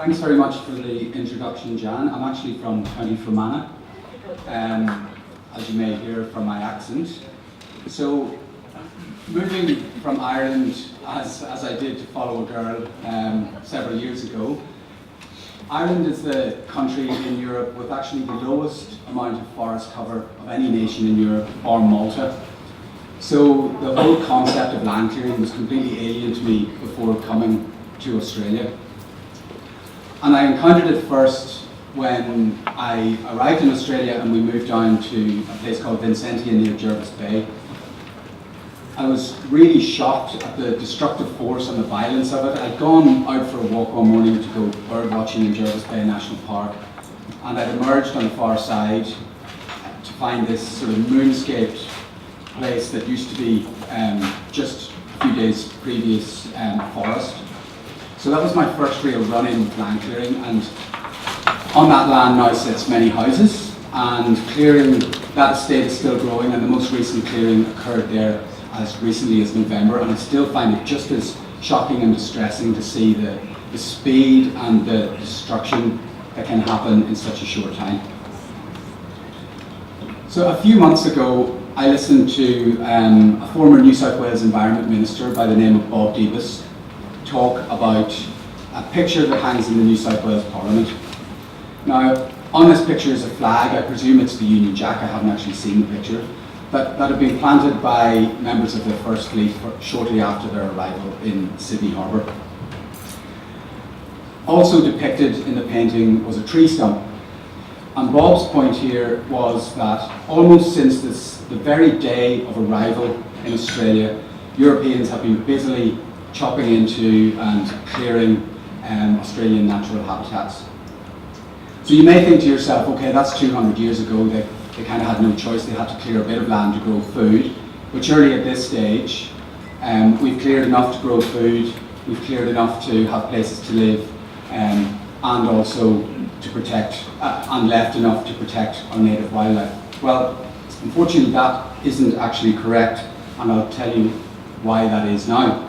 Thanks very much for the introduction, Jan. I'm actually from County Fermanagh, as you may hear from my accent. So, moving from Ireland, as I did to follow a girl several years ago, Ireland is the country in Europe with actually the lowest amount of forest cover of any nation in Europe, bar Malta. So the whole concept of land clearing was completely alien to me before coming to Australia. And I encountered it first when I arrived in Australia and we moved down to a place called Vincentia near Jervis Bay. I was really shocked at the destructive force and the violence of it. I'd gone out for a walk one morning to go bird watching in Jervis Bay National Park, and I'd emerged on the far side to find this sort of moonscaped place that used to be just a few days previous forest. So that was my first real run-in with land clearing, and on that land now sits many houses, and clearing, that estate is still growing, and the most recent clearing occurred there as recently as November, and I still find it just as shocking and distressing to see the speed and the destruction that can happen in such a short time. So a few months ago, I listened to a former New South Wales Environment Minister by the name of Bob Davis talk about a picture that hangs in the New South Wales Parliament. Now, on this picture is a flag. I presume it's the Union Jack. I haven't actually seen the picture. That had been planted by members of the First Fleet shortly after their arrival in Sydney Harbour. Also depicted in the painting was a tree stump. And Bob's point here was that almost since the very day of arrival in Australia, Europeans have been busily chopping into and clearing Australian natural habitats. So you may think to yourself, okay, that's 200 years ago, they kind of had no choice, they had to clear a bit of land to grow food. But surely at this stage, we've cleared enough to grow food, we've cleared enough to have places to live, and also to protect, and left enough to protect our native wildlife. Well, unfortunately that isn't actually correct, and I'll tell you why that is now.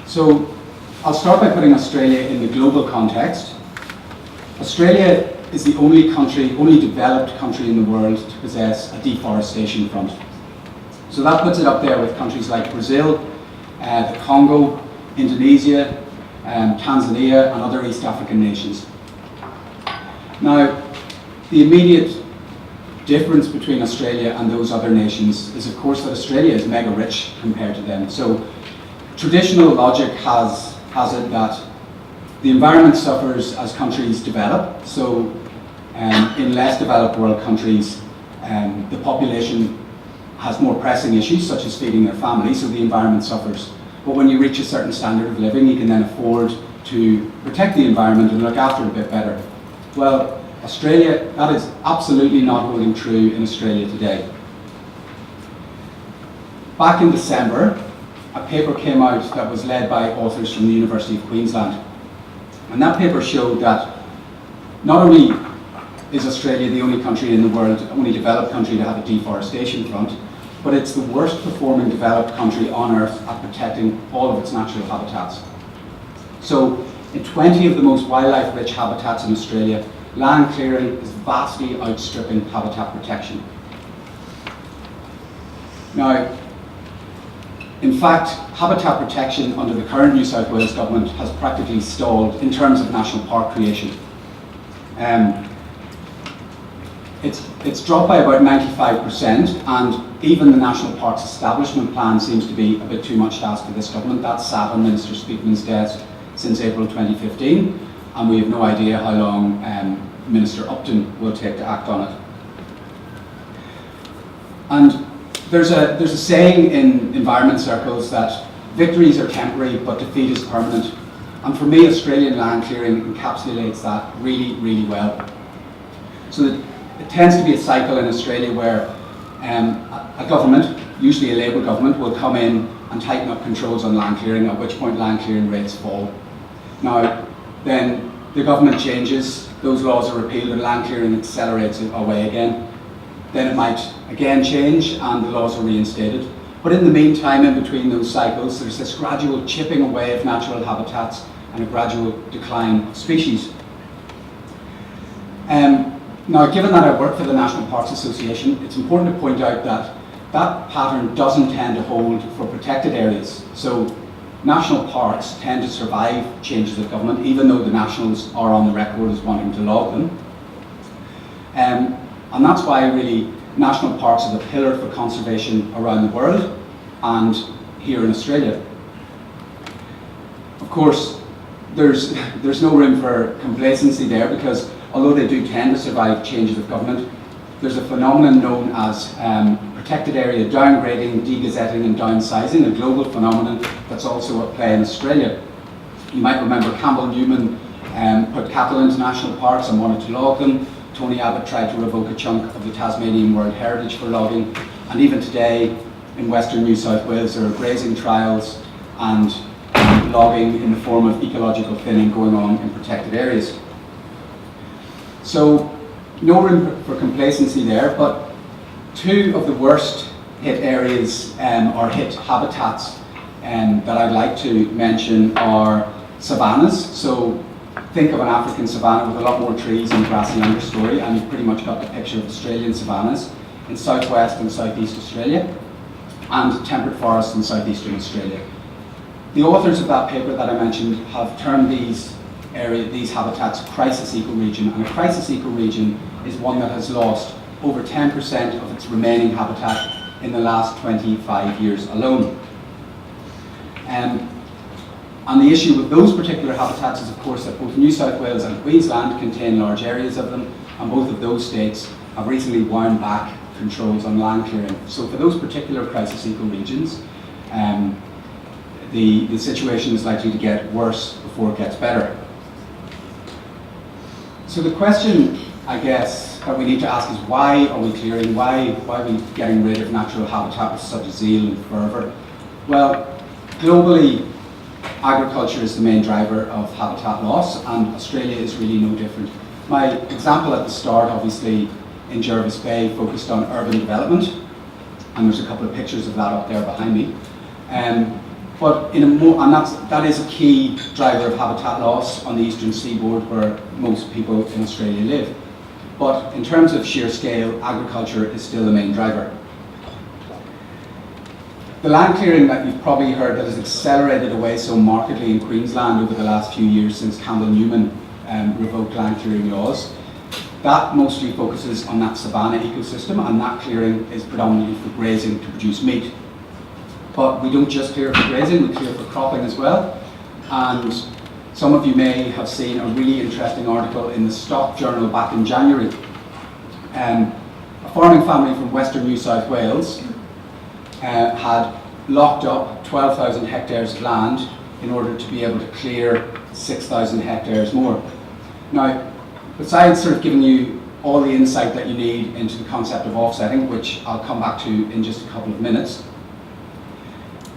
So I'll start by putting Australia in the global context. Australia is the only developed country in the world to possess a deforestation front. So that puts it up there with countries like Brazil, the Congo, Indonesia, Tanzania, and other East African nations. Now, the immediate difference between Australia and those other nations is, of course, that Australia is mega rich compared to them. So traditional logic has it that the environment suffers as countries develop. So in less developed world countries, the population has more pressing issues such as feeding their family, so the environment suffers. But when you reach a certain standard of living, you can then afford to protect the environment and look after it a bit better. Well, Australia, that is absolutely not holding true in Australia today. Back in December, a paper came out that was led by authors from the University of Queensland. And that paper showed that not only is Australia the only country in the world, only developed country to have a deforestation front, but it's the worst performing developed country on earth at protecting all of its natural habitats. So in 20 of the most wildlife rich habitats in Australia, land clearing is vastly outstripping habitat protection. Now, in fact, habitat protection under the current New South Wales government has practically stalled in terms of national park creation. It's dropped by about 95%, and even the National Parks Establishment Plan seems to be a bit too much to ask for this government. That's sat on Minister Speakman's desk since April 2015, and we have no idea how long Minister Upton will take to act on it. And there's a saying in environment circles that victories are temporary but defeat is permanent. And for me, Australian land clearing encapsulates that really, really well. So it tends to be a cycle in Australia where a government, usually a Labour government, will come in and tighten up controls on land clearing, at which point land clearing rates fall. Now, then the government changes, those laws are repealed and land clearing accelerates away again. Then it might again change and the laws are reinstated. But in the meantime, in between those cycles, there's this gradual chipping away of natural habitats and a gradual decline of species. Now, given that I work for the National Parks Association, it's important to point out that that pattern doesn't tend to hold for protected areas. So national parks tend to survive changes of government, even though the nationals are on the record as wanting to log them. And that's why really national parks are the pillar for conservation around the world and here in Australia. Of course, there's no room for complacency there, because although they do tend to survive changes of government, there's a phenomenon known as protected area downgrading, degazetting and downsizing, a global phenomenon that's also at play in Australia. You might remember Campbell Newman put cattle into national parks and wanted to log them. Tony Abbott tried to revoke a chunk of the Tasmanian World Heritage for logging. And even today in Western New South Wales there are grazing trials and logging in the form of ecological thinning going on in protected areas. So no room for complacency there, but two of the worst hit areas or hit habitats that I'd like to mention are savannas. So think of an African savanna with a lot more trees and grassy understory, and you've pretty much got the picture of Australian savannas in southwest and southeast Australia, and temperate forests in southeastern Australia. The authors of that paper that I mentioned have termed these habitats crisis ecoregion, and a crisis ecoregion is one that has lost over 10% of its remaining habitat in the last 25 years alone. And the issue with those particular habitats is, of course, that both New South Wales and Queensland contain large areas of them, and both of those states have recently wound back controls on land clearing. So for those particular crisis ecoregions, the situation is likely to get worse before it gets better. So the question, I guess, that we need to ask is, why are we clearing? Why are we getting rid of natural habitat with such zeal and fervour? Well, globally, agriculture is the main driver of habitat loss, and Australia is really no different. My example at the start, obviously, in Jervis Bay, focused on urban development, and there's a couple of pictures of that up there behind me. But that is a key driver of habitat loss on the eastern seaboard, where most people in Australia live. But in terms of sheer scale, agriculture is still the main driver. The land clearing that you've probably heard that has accelerated away so markedly in Queensland over the last few years since Campbell Newman revoked land clearing laws, that mostly focuses on that savanna ecosystem, and that clearing is predominantly for grazing to produce meat. But we don't just clear for grazing, we clear for cropping as well. And some of you may have seen a really interesting article in the Stock Journal back in January. A farming family from Western New South Wales had locked up 12,000 hectares of land in order to be able to clear 6,000 hectares more. Now, besides sort of giving you all the insight that you need into the concept of offsetting, which I'll come back to in just a couple of minutes,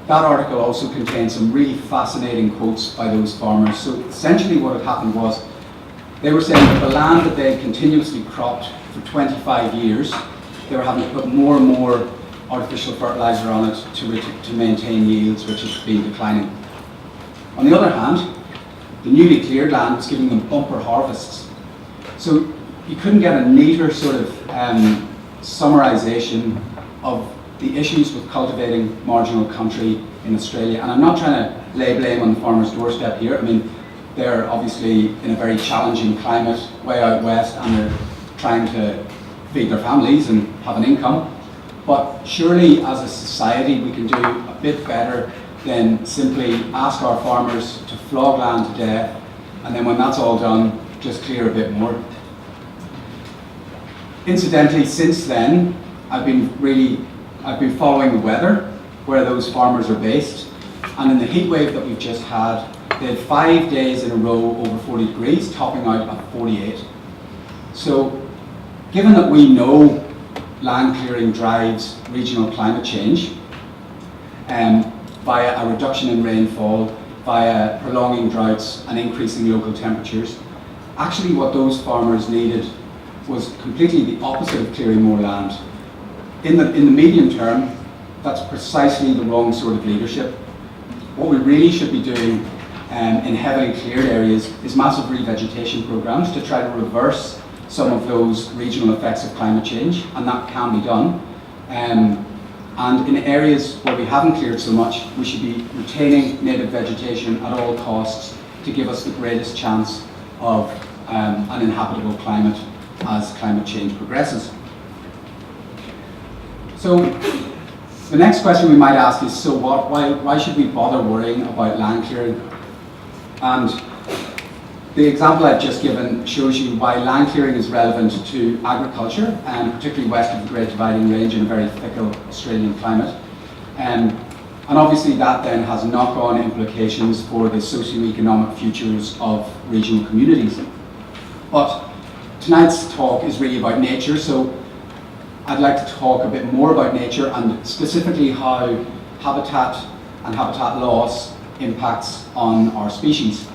that article also contains some really fascinating quotes by those farmers. So essentially what had happened was, they were saying that the land that they had continuously cropped for 25 years, they were having to put more and more artificial fertilizer on it to maintain yields, which had been declining. On the other hand, the newly cleared land was giving them bumper harvests. So you couldn't get a neater sort of summarization of the issues with cultivating marginal country in Australia. And I'm not trying to lay blame on the farmer's doorstep here. I mean, they're obviously in a very challenging climate way out west, and they're trying to feed their families and have an income. But surely as a society we can do a bit better than simply ask our farmers to flog land to death, and then when that's all done, just clear a bit more. Incidentally, since then, I've been following the weather, where those farmers are based, and in the heat wave that we've just had, they had 5 days in a row over 40 degrees, topping out at 48. So, given that we know land clearing drives regional climate change via a reduction in rainfall, via prolonging droughts and increasing local temperatures, actually what those farmers needed was completely the opposite of clearing more land. In the medium term, that's precisely the wrong sort of leadership. What we really should be doing in heavily cleared areas is massive revegetation programs to try to reverse some of those regional effects of climate change, and that can be done. And in areas where we haven't cleared so much, we should be retaining native vegetation at all costs to give us the greatest chance of an inhabitable climate as climate change progresses. So the next question we might ask is, so what? Why should we bother worrying about land clearing? And the example I've just given shows you why land clearing is relevant to agriculture, and particularly west of the Great Dividing Range in a very fickle Australian climate. And obviously that then has knock-on implications for the socio-economic futures of regional communities. But tonight's talk is really about nature, so I'd like to talk a bit more about nature and specifically how habitat and habitat loss impacts on our species.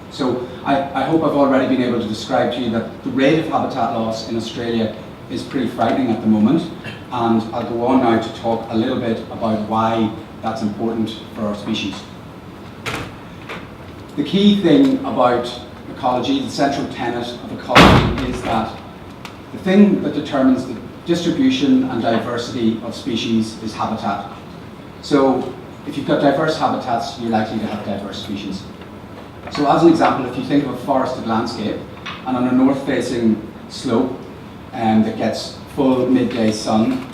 So I hope I've already been able to describe to you that the rate of habitat loss in Australia is pretty frightening at the moment, and I'll go on now to talk a little bit about why that's important for our species. The key thing about ecology, the central tenet of ecology, is that the thing that determines the distribution and diversity of species is habitat. So if you've got diverse habitats, you're likely to have diverse species. So as an example, if you think of a forested landscape, and on a north-facing slope that gets full midday sun,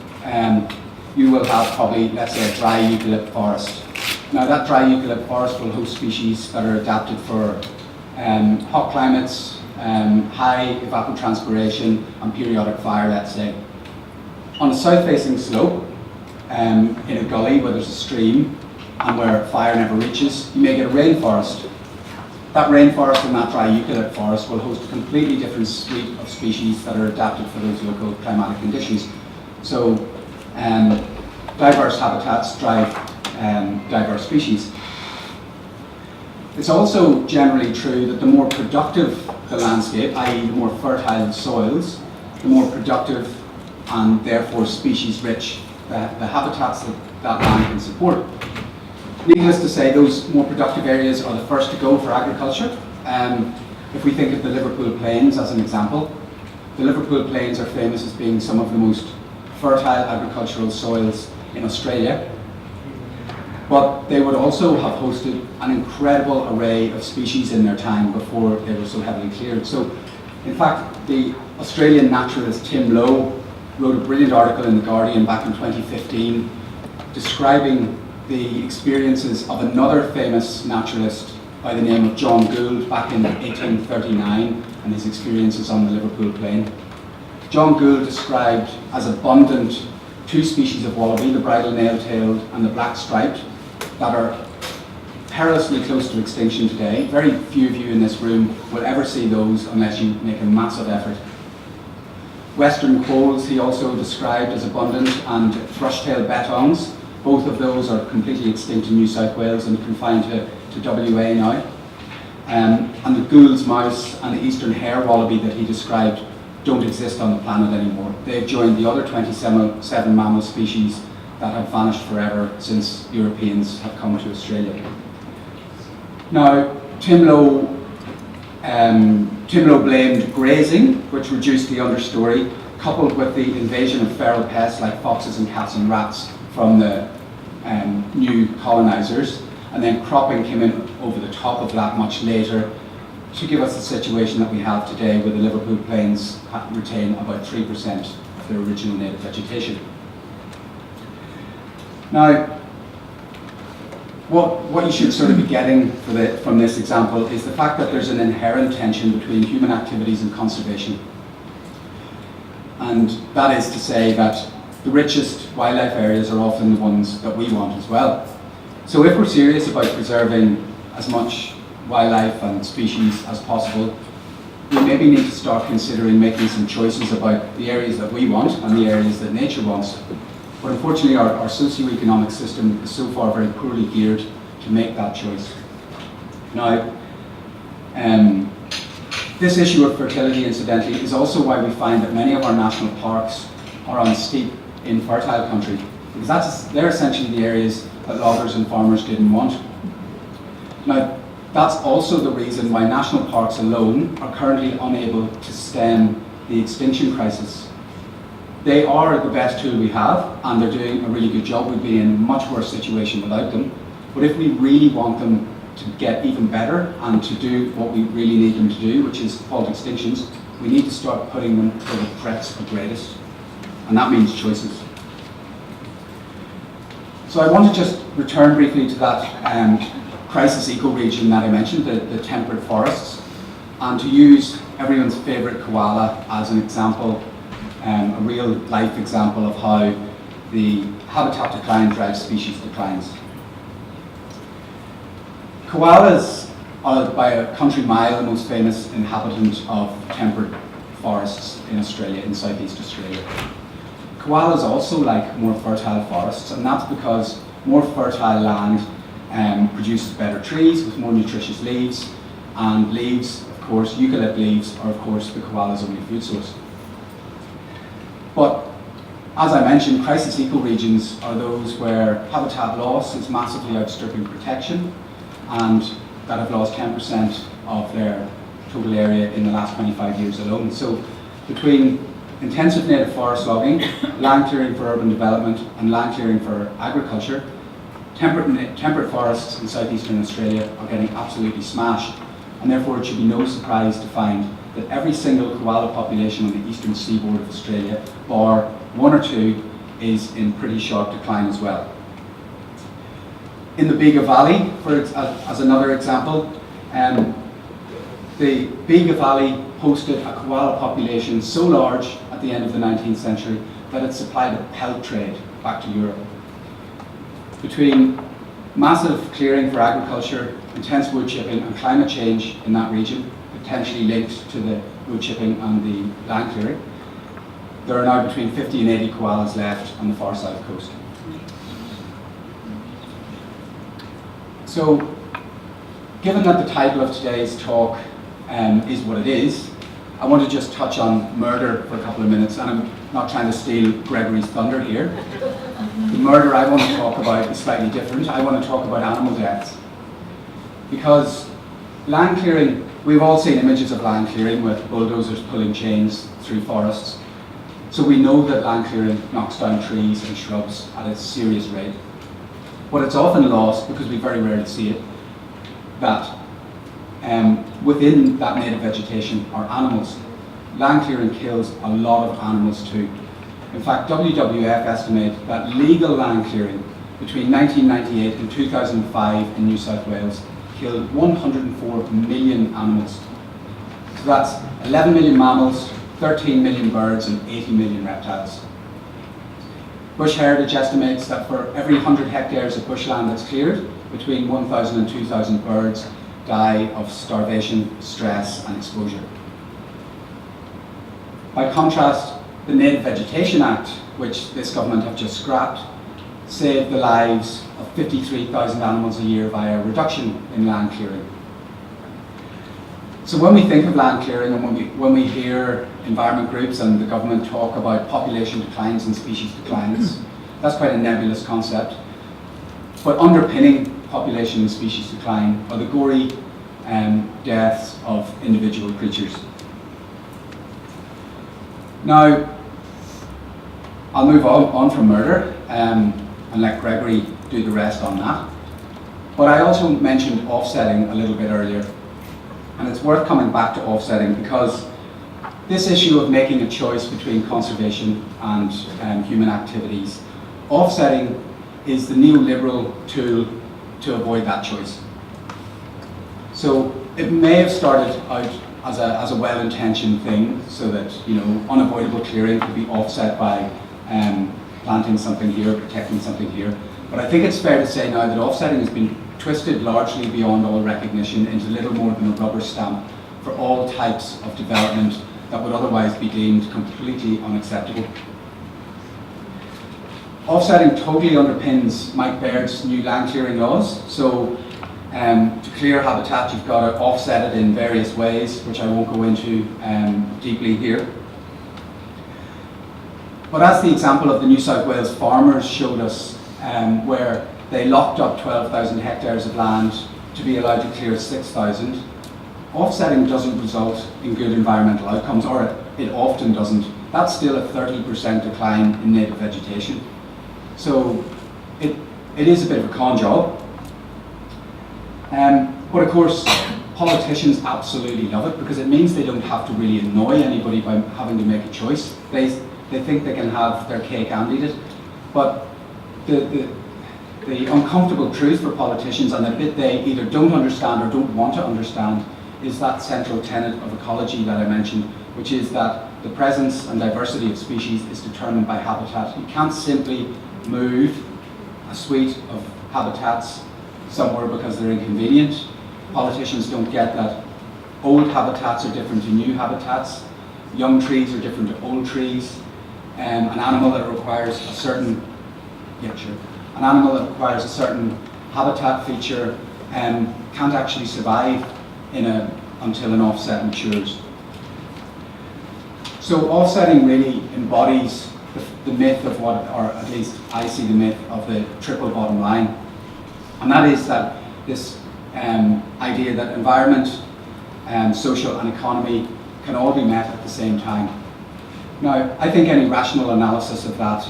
you will have probably, let's say, a dry eucalypt forest. Now that dry eucalypt forest will host species that are adapted for hot climates, high evapotranspiration, and periodic fire, let's say. On a south-facing slope, in a gully where there's a stream and where fire never reaches, you may get a rainforest. That rainforest and that dry eucalypt forest will host a completely different suite of species that are adapted for those local climatic conditions. So diverse habitats drive diverse species. It's also generally true that the more productive the landscape, i.e. the more fertile soils, the more productive and therefore species-rich the habitats that land can support. Needless to say, those more productive areas are the first to go for agriculture. If we think of the Liverpool Plains as an example, the Liverpool Plains are famous as being some of the most fertile agricultural soils in Australia. But they would also have hosted an incredible array of species in their time before they were so heavily cleared. So, in fact, the Australian naturalist Tim Lowe wrote a brilliant article in The Guardian back in 2015 describing the experiences of another famous naturalist by the name of John Gould back in 1839 and his experiences on the Liverpool Plain. John Gould described as abundant two species of wallaby, the bridle nail-tailed and the black striped, that are perilously close to extinction today. Very few of you in this room will ever see those unless you make a massive effort. Western quolls he also described as abundant, and thrush-tailed bettongs. Both of those are completely extinct in New South Wales and confined to WA now. And the Gould's mouse and the eastern hare wallaby that he described don't exist on the planet anymore. They've joined the other 27 mammal species that have vanished forever since Europeans have come to Australia. Now, Tim Lowe blamed grazing, which reduced the understory, coupled with the invasion of feral pests like foxes and cats and rats from the new colonisers, and then cropping came in over the top of that much later to give us the situation that we have today, where the Liverpool Plains retain about 3% of their original native vegetation. Now, what you should sort of be getting from this example is the fact that there's an inherent tension between human activities and conservation. And that is to say that the richest wildlife areas are often the ones that we want as well. So if we're serious about preserving as much wildlife and species as possible, we maybe need to start considering making some choices about the areas that we want and the areas that nature wants. But unfortunately our socio-economic system is so far very poorly geared to make that choice. Now, this issue of fertility, incidentally, is also why we find that many of our national parks are on steep, infertile country, because they're essentially the areas that loggers and farmers didn't want. Now, That's also the reason why national parks alone are currently unable to stem the extinction crisis. They are the best tool we have, and they're doing a really good job. We'd be in a much worse situation without them. But if we really want them to get even better and to do what we really need them to do, which is halt extinctions, we need to start putting them where the threats are greatest. And that means choices. So I want to just return briefly to that crisis ecoregion that I mentioned, the temperate forests, and to use everyone's favourite koala as an example, a real life example of how the habitat decline drives species declines. Koalas are by a country mile the most famous inhabitant of temperate forests in Australia, in southeast Australia. Koalas also like more fertile forests, and that's because more fertile land produces better trees with more nutritious leaves, and leaves, of course, eucalypt leaves are of course the koala's only food source. But as I mentioned, crisis ecoregions are those where habitat loss is massively outstripping protection, and that have lost 10% of their total area in the last 25 years alone. So between intensive native forest logging, land clearing for urban development, and land clearing for agriculture, temperate forests in southeastern Australia are getting absolutely smashed, and therefore it should be no surprise to find that every single koala population on the eastern seaboard of Australia, bar one or two, is in pretty sharp decline as well. In the Bega Valley, as another example, the Bega Valley hosted a koala population so large at the end of the 19th century that it supplied a pelt trade back to Europe. Between massive clearing for agriculture, intense wood chipping, and climate change in that region, potentially linked to the wood chipping and the land clearing, there are now between 50 and 80 koalas left on the far south coast. So, given that the title of today's talk is what it is, I want to just touch on murder for a couple of minutes, and I'm not trying to steal Gregory's thunder here. The murder I want to talk about is slightly different. I want to talk about animal deaths. Because land clearing, we've all seen images of land clearing with bulldozers pulling chains through forests. So we know that land clearing knocks down trees and shrubs at a serious rate. But it's often lost, because we very rarely see it, that within that native vegetation are animals. Land clearing kills a lot of animals too. In fact, WWF estimate that legal land clearing between 1998 and 2005 in New South Wales killed 104 million animals. So that's 11 million mammals, 13 million birds, and 80 million reptiles. Bush Heritage estimates that for every 100 hectares of bushland that's cleared, between 1,000 and 2,000 birds die of starvation, stress, and exposure. By contrast, the Native Vegetation Act, which this government have just scrapped, saved the lives of 53,000 animals a year via a reduction in land clearing. So when we think of land clearing, and when we hear environment groups and the government talk about population declines and species declines, that's quite a nebulous concept. But underpinning population and species decline are the gory deaths of individual creatures. Now, I'll move on from murder and let Gregory do the rest on that. But I also mentioned offsetting a little bit earlier, and it's worth coming back to offsetting because this issue of making a choice between conservation and human activities, offsetting is the neoliberal tool to avoid that choice. So it may have started out as a well-intentioned thing, so that unavoidable clearing could be offset by planting something here, protecting something here. But I think it's fair to say now that offsetting has been twisted largely beyond all recognition into little more than a rubber stamp for all types of development that would otherwise be deemed completely unacceptable. Offsetting totally underpins Mike Baird's new land clearing laws. So to clear habitat, you've got to offset it in various ways, which I won't go into deeply here. But as the example of the New South Wales farmers showed us, where they locked up 12,000 hectares of land to be allowed to clear 6,000, offsetting doesn't result in good environmental outcomes, or it often doesn't. That's still a 30% decline in native vegetation. So it is a bit of a con job. But of course, politicians absolutely love it because it means they don't have to really annoy anybody by having to make a choice. They think they can have their cake and eat it. But the uncomfortable truth for politicians, and the bit they either don't understand or don't want to understand, is that central tenet of ecology that I mentioned, which is that the presence and diversity of species is determined by habitat. You can't simply move a suite of habitats somewhere because they're inconvenient. Politicians don't get that old habitats are different to new habitats, young trees are different to old trees, an animal that requires a certain habitat feature can't actually survive until an offset matures. So offsetting really embodies the myth of what, or at least I see the myth of the triple bottom line. And that is that this idea that environment, social and economy can all be met at the same time. Now, I think any rational analysis of that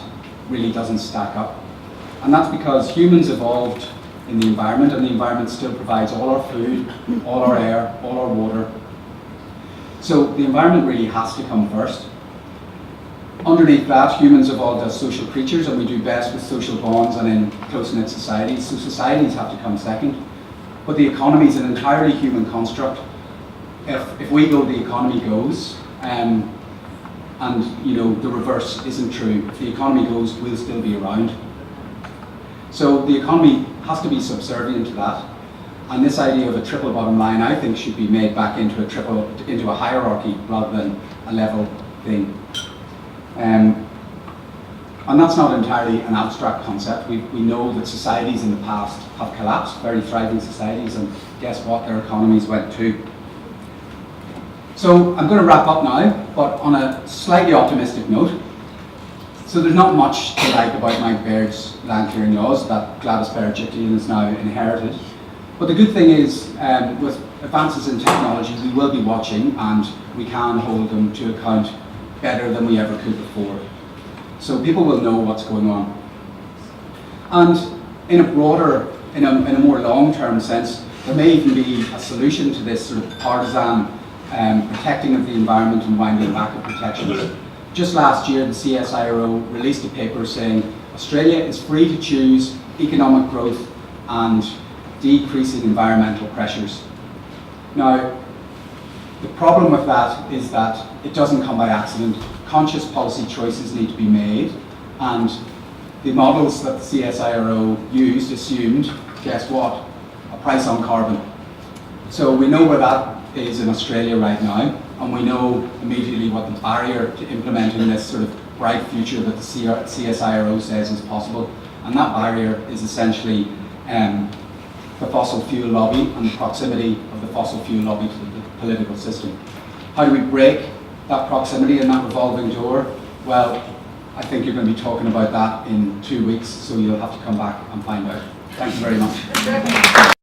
really doesn't stack up. And that's because humans evolved in the environment, and the environment still provides all our food, all our air, all our water. So the environment really has to come first. Underneath that, humans evolved as social creatures, and we do best with social bonds and in close-knit societies, so societies have to come second. But the economy is an entirely human construct. If we go, the economy goes, and the reverse isn't true. If the economy goes, we'll still be around. So the economy has to be subservient to that. And this idea of a triple bottom line, I think, should be made back into a hierarchy rather than a level thing. And that's not entirely an abstract concept. We know that societies in the past have collapsed, very thriving societies, and guess what? Their economies went too. So I'm going to wrap up now, but on a slightly optimistic note. So there's not much to like about Mount Baird's land clearing laws that Gladys Berejiklian has now inherited. But the good thing is, with advances in technology, we will be watching, and we can hold them to account better than we ever could before. So people will know what's going on. And in a more long-term sense, there may even be a solution to this sort of partisan protecting of the environment and winding back of protections. Just last year, the CSIRO released a paper saying Australia is free to choose economic growth and decreasing environmental pressures. Now, the problem with that is that it doesn't come by accident. Conscious policy choices need to be made, and the models that the CSIRO used assumed, guess what, a price on carbon. So we know where that is in Australia right now, and we know immediately what the barrier to implementing this sort of bright future that the CSIRO says is possible, and that barrier is essentially the fossil fuel lobby and the proximity of the fossil fuel lobby to the political system. How do we break that proximity and that revolving door? Well, I think you're going to be talking about that in 2 weeks, so you'll have to come back and find out. Thank you very much.